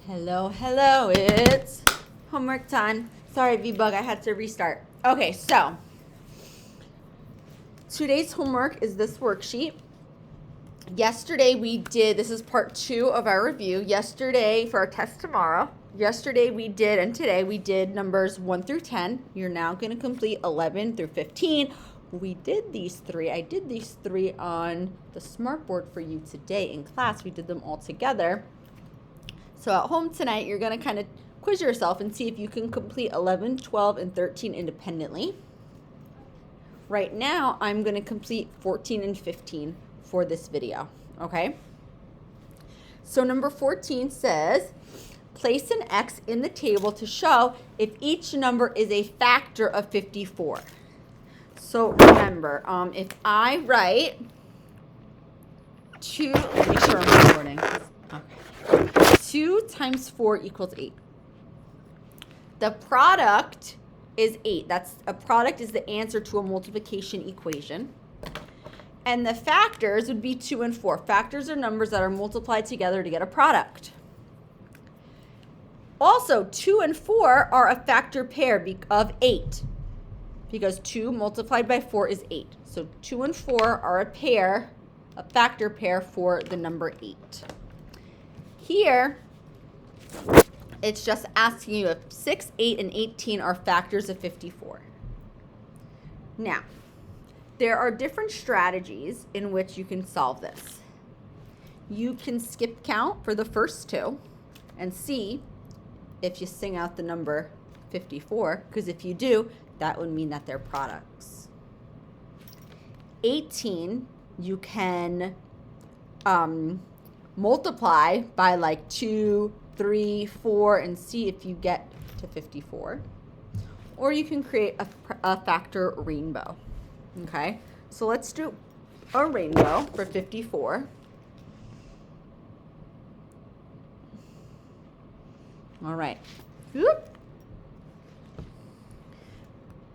Hello, hello, it's homework time. Sorry, V-Bug, I had to restart. Okay, so today's homework is this worksheet. Yesterday we did, this is part 2 of our review. Yesterday, for our test tomorrow, yesterday we did, and today we did numbers 1 through 10. You're now going to complete 11 through 15. We did these 3. I did these 3 on the smartboard for you today in class. We did them all together. So at home tonight, you're going to kind of quiz yourself and see if you can complete 11, 12, and 13 independently. Right now, I'm going to complete 14 and 15 for this video, okay? So number 14 says, place an X in the table to show if each number is a factor of 54. So remember, if I write 2, let me make sure I'm recording. Okay. 2 times 4 equals 8. The product is 8. A product is the answer to a multiplication equation. And the factors would be 2 and 4. Factors are numbers that are multiplied together to get a product. Also, 2 and 4 are a factor pair of 8 because 2 multiplied by 4 is 8. So 2 and 4 are a factor pair for the number 8. Here, it's just asking you if 6, 8, and 18 are factors of 54. Now, there are different strategies in which you can solve this. You can skip count for the first 2 and see if you sing out the number 54, because if you do, that would mean that they're products. 18, you can multiply by like 2, 3, 4, and see if you get to 54. Or you can create a factor rainbow. Okay, so let's do a rainbow for 54. All right. Whoop.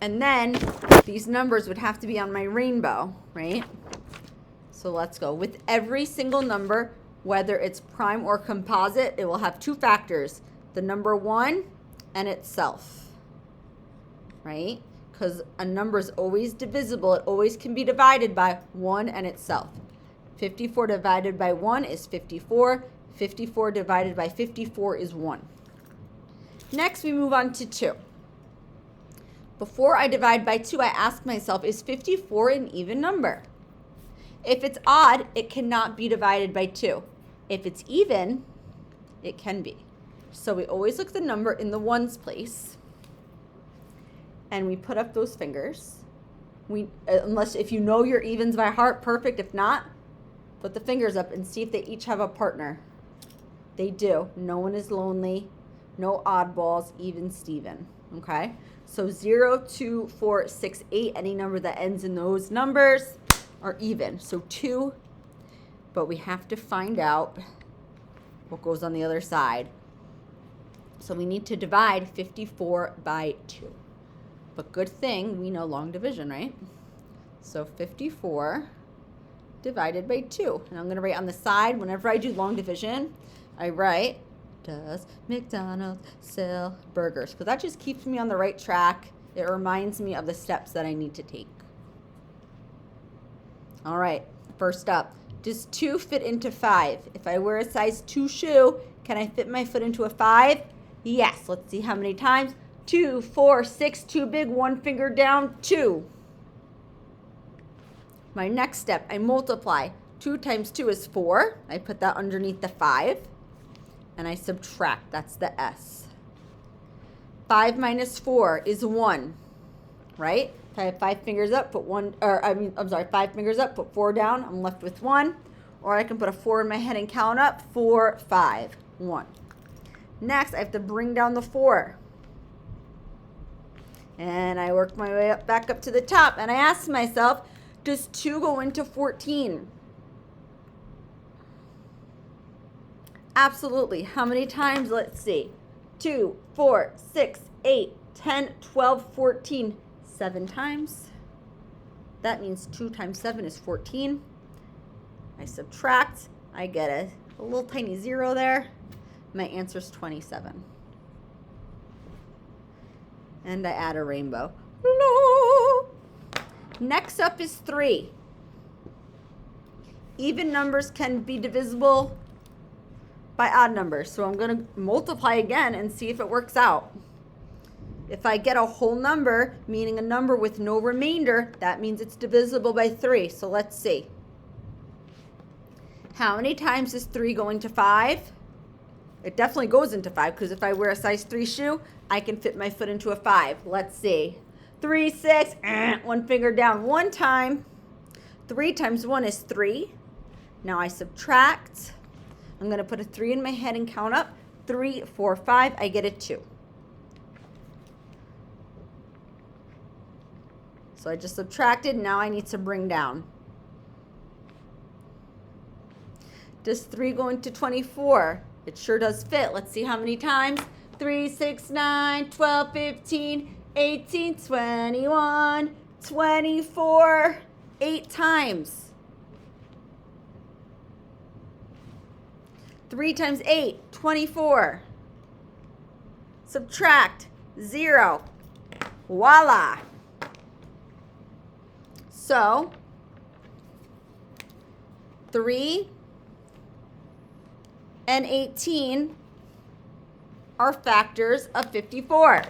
And then these numbers would have to be on my rainbow, right? So let's go. With every single number, whether it's prime or composite, it will have 2 factors, the number 1 and itself, right? Because a number is always divisible. It always can be divided by 1 and itself. 54 divided by 1 is 54. 54 divided by 54 is 1. Next, we move on to 2. Before I divide by 2, I ask myself, is 54 an even number? If it's odd, it cannot be divided by 2. If it's even, it can be. So we always look the number in the ones place. And we put up those fingers. Unless if you know your evens by heart, perfect. If not, put the fingers up and see if they each have a partner. They do. No one is lonely. No oddballs, even Steven. Okay? So 0, 2, 4, 6, 8, any number that ends in those numbers are even. So 2, but we have to find out what goes on the other side. So we need to divide 54 by 2. But good thing we know long division, right? So 54 divided by 2. And I'm going to write on the side, whenever I do long division, I write, does McDonald's sell burgers? Because that just keeps me on the right track. It reminds me of the steps that I need to take. All right, first up, does 2 fit into 5? If I wear a size 2 shoe, can I fit my foot into a 5? Yes. Let's see how many times. 2, 4, 6, 2 big, 1 finger down, 2. My next step, I multiply. 2 times 2 is 4. I put that underneath the 5. And I subtract. That's the S. 5 minus 4 is 1. Right? If I have 5 fingers up, put 5 fingers up, put 4 down. I'm left with 1. Or I can put a 4 in my head and count up. 4, 5, 1. Next, I have to bring down the 4. And I work my way back up to the top. And I ask myself, does 2 go into 14? Absolutely. How many times? Let's see. 2, 4, 6, 8, 10, 12, 14. 7 times. That means 2 times 7 is 14. I subtract. I get a little tiny 0 there. My answer is 27. And I add a rainbow. Next up is 3. Even numbers can be divisible by odd numbers. So I'm going to multiply again and see if it works out. If I get a whole number, meaning a number with no remainder, that means it's divisible by 3. So let's see. How many times is 3 going to 5? It definitely goes into 5 because if I wear a size 3 shoe, I can fit my foot into a 5. Let's see. 3, 6, one finger down one time. 3 times 1 is 3. Now I subtract. I'm going to put a 3 in my head and count up. 3, 4, 5. I get a 2. So I just subtracted. Now I need to bring down. Does 3 go into 24? It sure does fit. Let's see how many times. 3, 6, 9, 12, 15, 18, 21, 24. 8 times. 3 times 8, 24. Subtract 0. Voila. So 3 and 18 are factors of 54.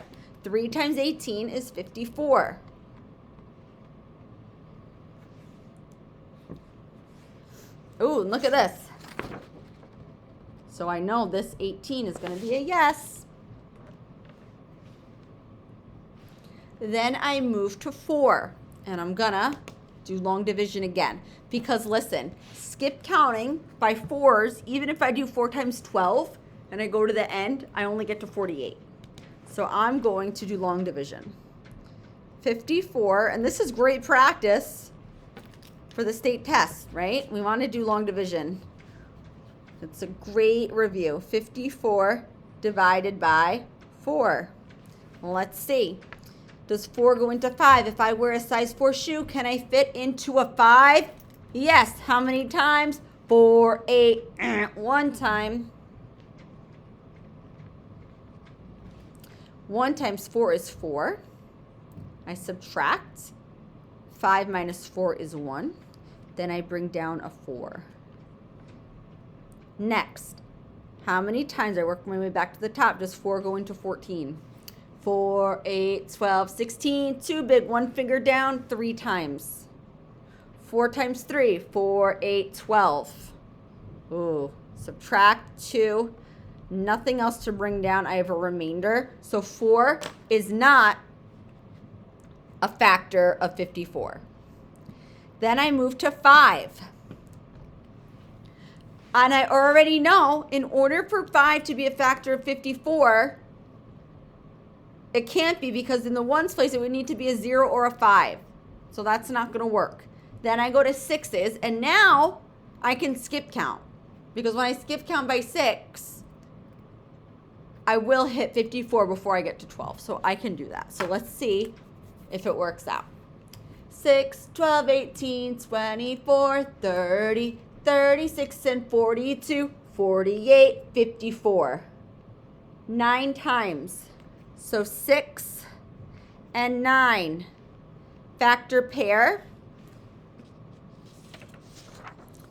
3 times 18 is 54. Ooh, look at this. So I know this 18 is going to be a yes. Then I move to 4. And I'm going to do long division again. Because listen, skip counting by 4s, even if I do 4 times 12 and I go to the end, I only get to 48. So I'm going to do long division. 54, and this is great practice for the state test, right? We want to do long division. It's a great review. 54 divided by 4. Well, let's see. Does 4 go into 5? If I wear a size 4 shoe, can I fit into a 5? Yes. How many times? 4, 8, one time. 1 times 4 is 4. I subtract. 5 minus 4 is 1. Then I bring down a 4. Next, how many times? I work my way back to the top. Does 4 go into 14? 4, 8, 12, 16. Too big. One finger down. 3 times. 4 times 3. 4, 8, 12. Ooh. Subtract 2. Nothing else to bring down. I have a remainder. So 4 is not a factor of 54. Then I move to 5. And I already know in order for 5 to be a factor of 54, it can't be because in the ones place it would need to be a 0 or a 5. So that's not going to work. Then I go to 6s, and now I can skip count. Because when I skip count by 6, I will hit 54 before I get to 12. So I can do that. So let's see if it works out. 6, 12, 18, 24, 30, 36, and 42, 48, 54. 9 times. So 6 and 9. Factor pair.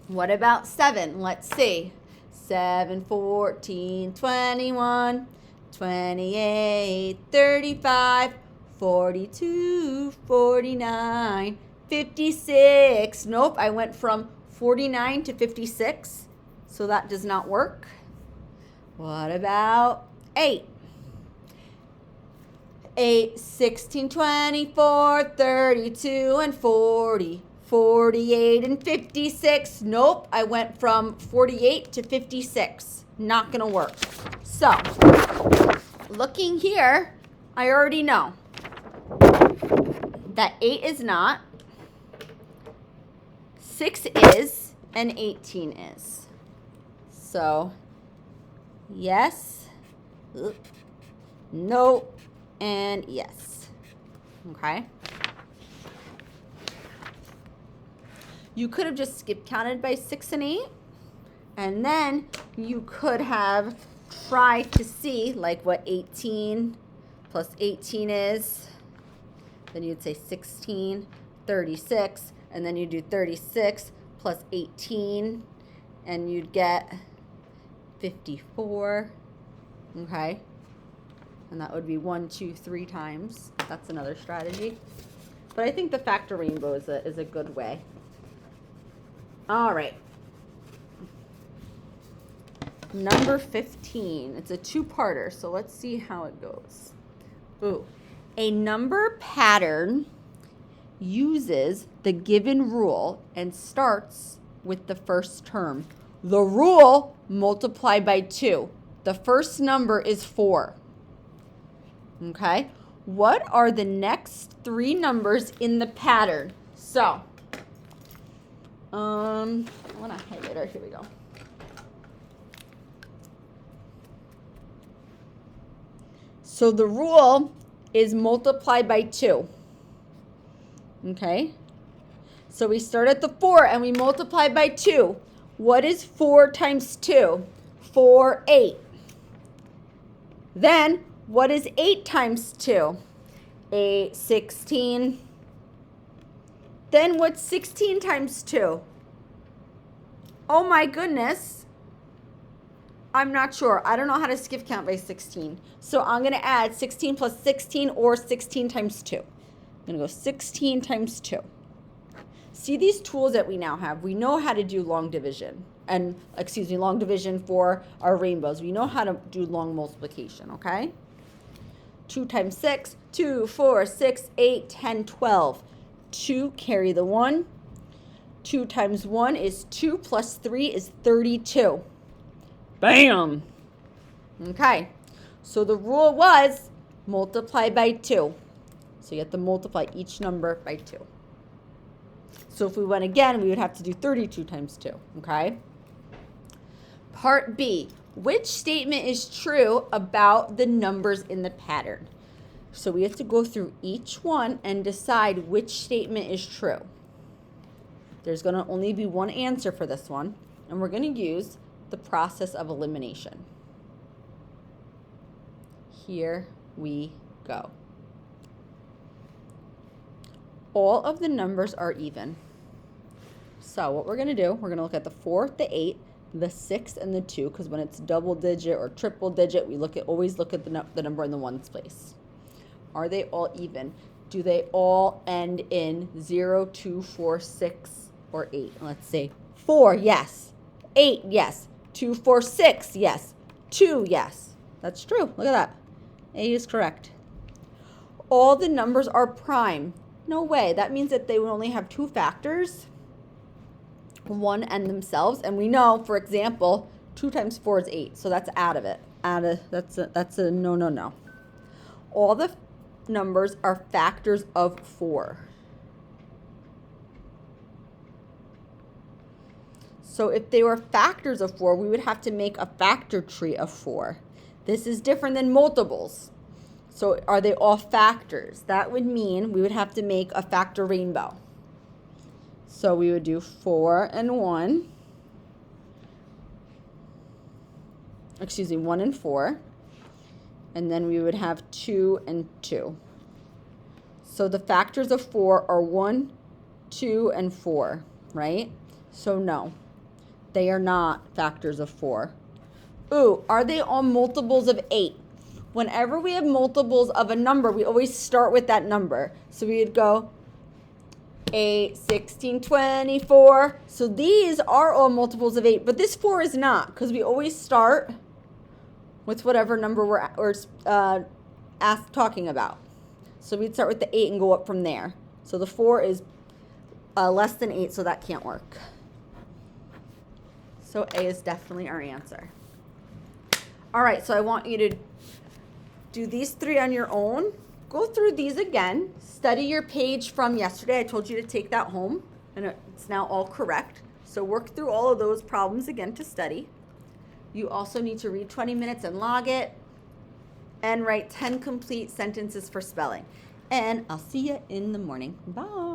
What about 7? Let's see. 7, 14, 21, 28, 35, 42, 49, 56. Nope, I went from 49 to 56, so that does not work. What about 8? 8, 16, 24, 32, and 40, 48, and 56. Nope, I went from 48 to 56. Not going to work. So, looking here, I already know that 8 is not, 6 is, and 18 is. So, yes, no, and yes. Okay. You could have just skip counted by 6 and 8, and then you could have try to see like what 18 plus 18 is. Then you'd say 16, 36, and then you do 36 plus 18, and you'd get 54, okay? And that would be 1, 2, 3 times. That's another strategy. But I think the factor rainbow is a good way. All right. Number 15. It's a two-parter, so let's see how it goes. Ooh. A number pattern uses the given rule and starts with the first term. The rule, multiply by 2. The first number is 4. Okay? What are the next 3 numbers in the pattern? So, I want a highlighter. Here we go. So the rule is multiply by 2. Okay? So we start at the 4 and we multiply by 2. What is 4 times 2? 4, 8. Then, what is 8 times 2? 8, 16. Then what's 16 times 2? Oh my goodness. I'm not sure. I don't know how to skip count by 16. So I'm going to add 16 plus 16 or 16 times 2. I'm going to go 16 times 2. See these tools that we now have? We know how to do long division. Long division for our rainbows. We know how to do long multiplication, okay? 2 times 6, 2, 4, 6, 8, 10, 12. 2, carry the 1. 2 times 1 is 2 plus 3 is 32. Bam! Okay, so the rule was multiply by 2. So you have to multiply each number by 2. So if we went again, we would have to do 32 times 2, okay? Part B, which statement is true about the numbers in the pattern? So we have to go through each one and decide which statement is true. There's going to only be one answer for this one, and we're going to use the process of elimination. Here we go. All of the numbers are even. So what we're going to do, we're going to look at the 4, the 8, the 6, and the 2, because when it's double digit or triple digit, we always look at the number in the ones place. Are they all even? Do they all end in 0, 2, 4, 6, or 8? Let's see. 4, yes. 8, yes. 2, 4, 6, yes. 2, yes. That's true. Look at that. A is correct. All the numbers are prime. No way. That means that they would only have 2 factors, 1 and themselves. And we know, for example, 2 times 4 is 8. So that's out of it. That's a no. All the numbers are factors of 4. So if they were factors of 4, we would have to make a factor tree of 4. This is different than multiples. So are they all factors? That would mean we would have to make a factor rainbow. So we would do 4 and 1. 1 and 4. And then we would have 2 and 2. So the factors of 4 are 1, 2, and 4, right? So no, they are not factors of 4. Ooh, are they all multiples of 8? Whenever we have multiples of a number, we always start with that number. So we would go 8, 16, 24. So these are all multiples of 8, but this 4 is not, because we always start with whatever number we're talking about. So we'd start with the 8 and go up from there. So the 4 is less than 8, so that can't work. So A is definitely our answer. All right, so I want you to do these 3 on your own. Go through these again. Study your page from yesterday. I told you to take that home, and it's now all correct. So work through all of those problems again to study. You also need to read 20 minutes and log it, and write 10 complete sentences for spelling. And I'll see you in the morning. Bye.